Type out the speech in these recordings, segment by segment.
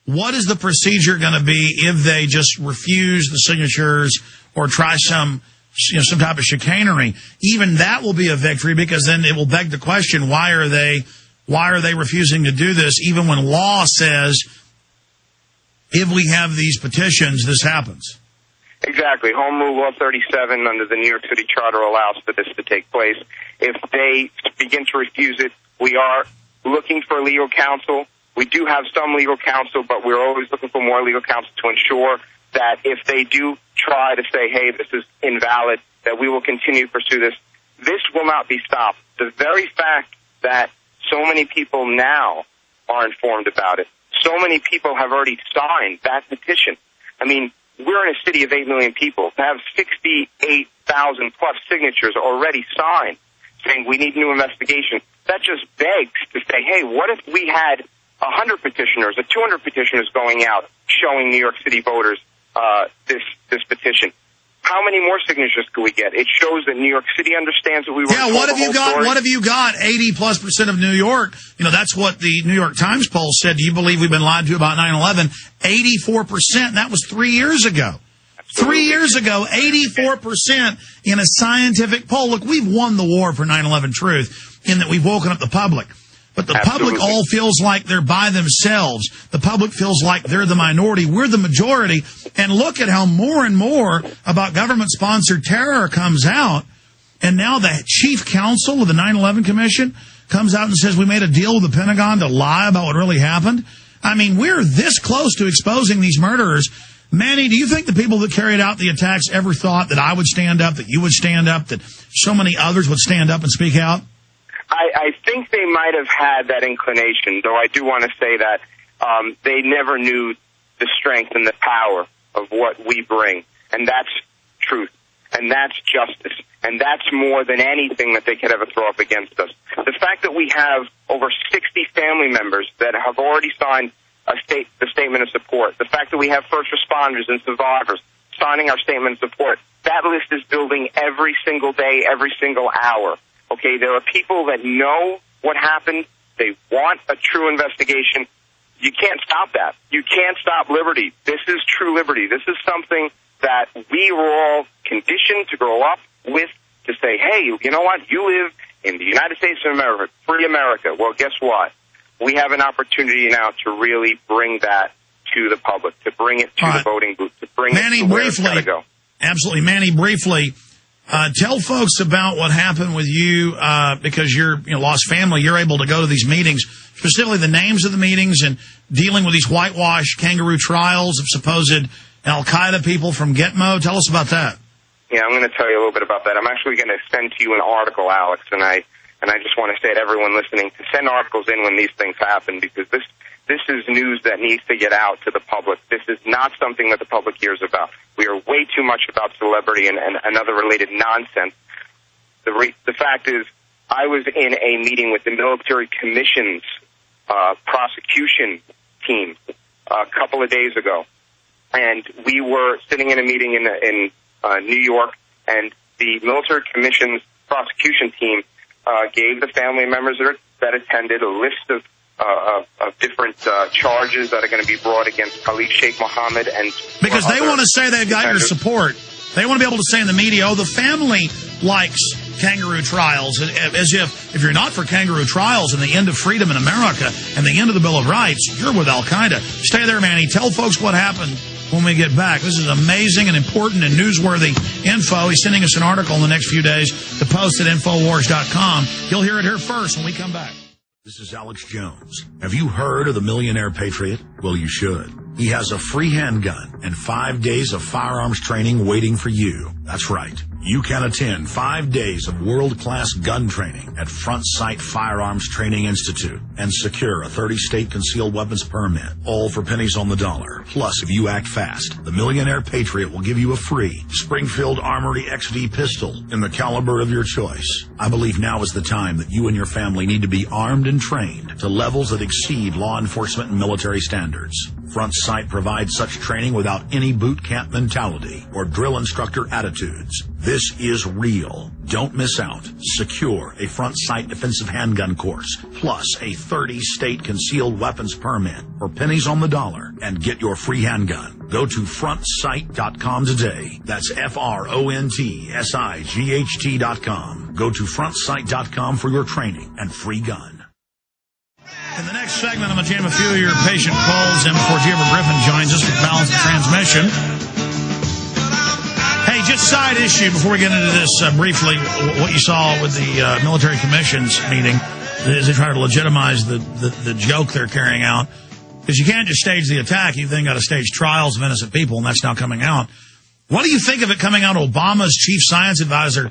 what is the procedure going to be if they just refuse the signatures or try some type of chicanery? Even that will be a victory, because then it will beg the question, why are they refusing to do this, even when law says if we have these petitions, this happens? Exactly. Home Rule Law 37 under the New York City Charter allows for this to take place. If they begin to refuse it, we are looking for legal counsel. We do have some legal counsel, but we're always looking for more legal counsel to ensure that if they do try to say, hey, this is invalid, that we will continue to pursue this. This will not be stopped. The very fact that so many people now are informed about it, so many people have already signed that petition. I mean, we're in a city of 8 million people. To have 68,000 plus signatures already signed saying we need new investigation, that just begs to say, hey, what if we had 100 petitioners or 200 petitioners going out showing New York City voters this petition? How many more signatures could we get? It shows that New York City understands what we were. Yeah, what have you got? Story. What have you got? 80+% of New York. That's what the New York Times poll said. Do you believe we've been lied to about 9/11? 84%. That was 3 years ago. Absolutely. 3 years ago, 84% in a scientific poll. Look, we've won the war for 9/11 truth in that we've woken up the public. But the public all feels like they're by themselves. The public feels like they're the minority. We're the majority. And look at how more and more about government-sponsored terror comes out. And now the chief counsel of the 9/11 Commission comes out and says we made a deal with the Pentagon to lie about what really happened. I mean, we're this close to exposing these murderers. Manny, do you think the people that carried out the attacks ever thought that I would stand up, that you would stand up, that so many others would stand up and speak out? I think they might have had that inclination, though I do want to say that they never knew the strength and the power of what we bring. And that's truth. And that's justice. And that's more than anything that they could ever throw up against us. The fact that we have over 60 family members that have already signed the statement of support, the fact that we have first responders and survivors signing our statement of support, that list is building every single day, every single hour. Okay, there are people that know what happened. They want a true investigation. You can't stop that. You can't stop liberty. This is true liberty. This is something that we were all conditioned to grow up with, to say, hey, you know what? You live in the United States of America, free America. Well, guess what? We have an opportunity now to really bring that to the public, to bring it to the voting booth, to bring it to where it's got to go. Absolutely. Manny, briefly, tell folks about what happened with you, because you're lost family. You're able to go to these meetings, specifically the names of the meetings and dealing with these whitewashed kangaroo trials of supposed Al-Qaeda people from Gitmo. Tell us about that. Yeah, I'm going to tell you a little bit about that. I'm actually going to send to you an article, Alex, and I just want to say to everyone listening to send articles in when these things happen, because this is news that needs to get out to the public. This is not something that the public hears about. We are way too much about celebrity and other related nonsense. The fact is, I was in a meeting with the Military Commission's prosecution team a couple of days ago, and we were sitting in a meeting in New York, and the Military Commission's prosecution team gave the family members that attended a list of different charges that are going to be brought against Khalid Sheikh Mohammed. And because they want to say they've got your support. They want to be able to say in the media, oh, the family likes kangaroo trials, as if you're not for kangaroo trials and the end of freedom in America and the end of the Bill of Rights, you're with Al-Qaeda. Stay there, Manny. Tell folks what happened when we get back. This is amazing and important and newsworthy info. He's sending us an article in the next few days to post at Infowars.com. You'll hear it here first when we come back. This is Alex Jones. Have you heard of the Millionaire Patriot? Well, you should. He has a free handgun and 5 days of firearms training waiting for you. That's right. You can attend 5 days of world-class gun training at Front Sight Firearms Training Institute and secure a 30-state concealed weapons permit, all for pennies on the dollar. Plus, if you act fast, the Millionaire Patriot will give you a free Springfield Armory XD pistol in the caliber of your choice. I believe now is the time that you and your family need to be armed and trained to levels that exceed law enforcement and military standards. Front Sight provides such training without any boot camp mentality or drill instructor attitudes. This is real. Don't miss out. Secure a Front Sight defensive handgun course, plus a 30-state concealed weapons permit for pennies on the dollar, and get your free handgun. Go to frontsight.com today. That's FRONTSIGHT.com. Go to frontsight.com for your training and free gun. In the next segment, I'm going to jam a few of your patient calls in before Gilbert Griffin joins us with Balance of Transmission. Hey, just side issue before we get into this briefly, what you saw with the military commissions meeting is they try to legitimize the joke they're carrying out. Because you can't just stage the attack. You've then got to stage trials of innocent people, and that's now coming out. What do you think of it coming out? Obama's chief science advisor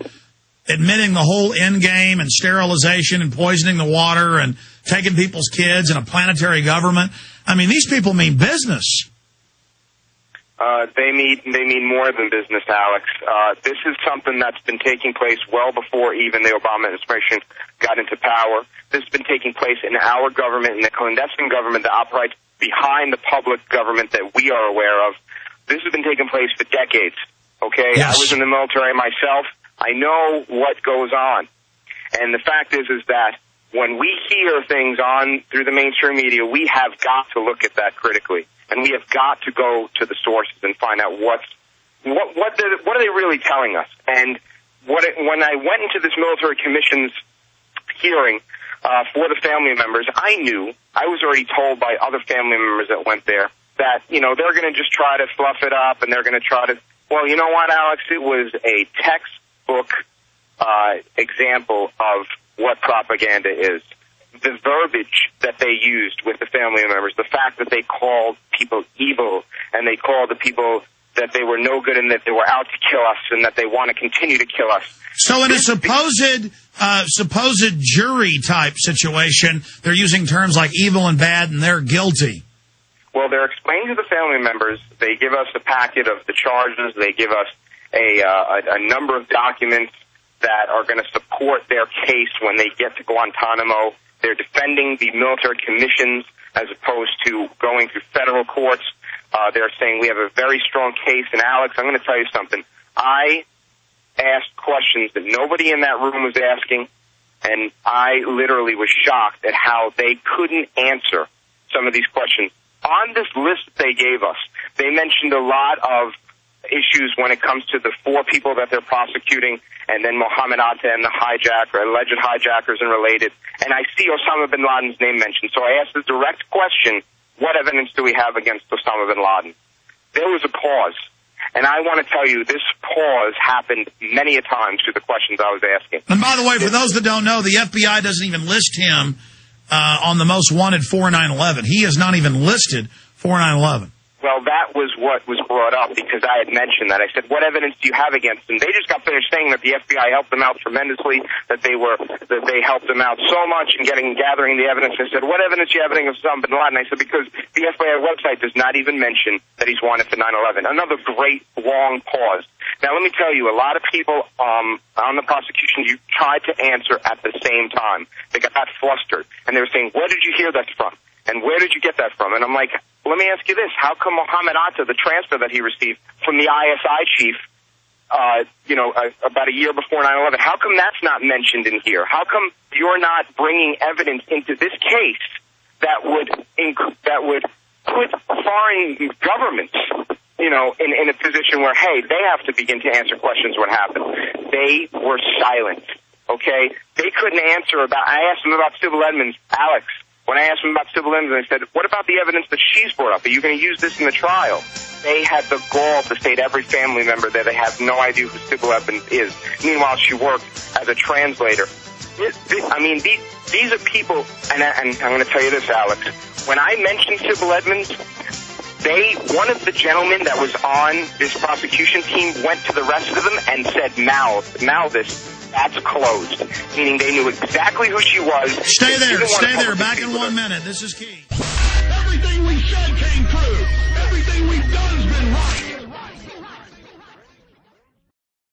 admitting the whole end game and sterilization and poisoning the water and taking people's kids and a planetary government. I mean, these people mean business. They mean more than business, Alex. This is something that's been taking place well before even the Obama administration got into power. This has been taking place in our government, in the clandestine government that operates behind the public government that we are aware of. This has been taking place for decades, okay? Yes. I was in the military myself. I know what goes on. And the fact is that when we hear things on through the mainstream media, we have got to look at that critically. And we have got to go to the sources and find out what are they really telling us. And when I went into this military commission's hearing for the family members, I was already told by other family members that went there that, you know, they're going to just try to fluff it up and they're going to try to, well, you know what, Alex, it was a textbook example of what propaganda is. The verbiage that they used with the family members, the fact that they called people evil and they called the people that they were no good and that they were out to kill us and that they want to continue to kill us. So in a supposed jury type situation, they're using terms like evil and bad and they're guilty. Well, they're explaining to the family members. They give us a packet of the charges. They give us a number of documents that are going to support their case when they get to Guantanamo. They're defending the military commissions as opposed to going through federal courts. They're saying we have a very strong case. And, Alex, I'm going to tell you something. I asked questions that nobody in that room was asking, and I literally was shocked at how they couldn't answer some of these questions. On this list that they gave us, they mentioned a lot of issues when it comes to the 4 people that they're prosecuting, and then Mohammed Atta and the hijacker, alleged hijackers and related. And I see Osama bin Laden's name mentioned. So I asked the direct question, what evidence do we have against Osama bin Laden? There was a pause. And I want to tell you, this pause happened many a time through the questions I was asking. And by the way, for those that don't know, the FBI doesn't even list him on the most wanted for 9/11. He is not even listed for 9/11. Well, that was what was brought up because I had mentioned that. I said, what evidence do you have against him? They just got finished saying that the FBI helped them out tremendously, that they helped them out so much in gathering the evidence. I said, what evidence do you have against Osama bin Laden? I said, because the FBI website does not even mention that he's wanted for 9/11. Another great long pause. Now, let me tell you, a lot of people on the prosecution, you tried to answer at the same time. They got flustered, and they were saying, where did you hear that from? And where did you get that from? And I'm like, let me ask you this. How come Mohammed Atta, the transfer that he received from the ISI chief, about a year before 9/11, how come that's not mentioned in here? How come you're not bringing evidence into this case that would put foreign governments, in a position where, hey, they have to begin to answer questions what happened? They were silent, okay? They couldn't answer I asked them about Sybil Edmonds, Alex. When I asked them about Sybil Edmonds, I said, what about the evidence that she's brought up? Are you going to use this in the trial? They had the gall to say to every family member that they have no idea who Sybil Edmonds is. Meanwhile, she worked as a translator. These are people, and I'm going to tell you this, Alex. When I mentioned Sybil Edmonds, one of the gentlemen that was on this prosecution team went to the rest of them and said, mouth this. That's closed, meaning they knew exactly who she was. Stay there. Back in 1 minute. This is key. Everything we said came true. Everything we've done has been right.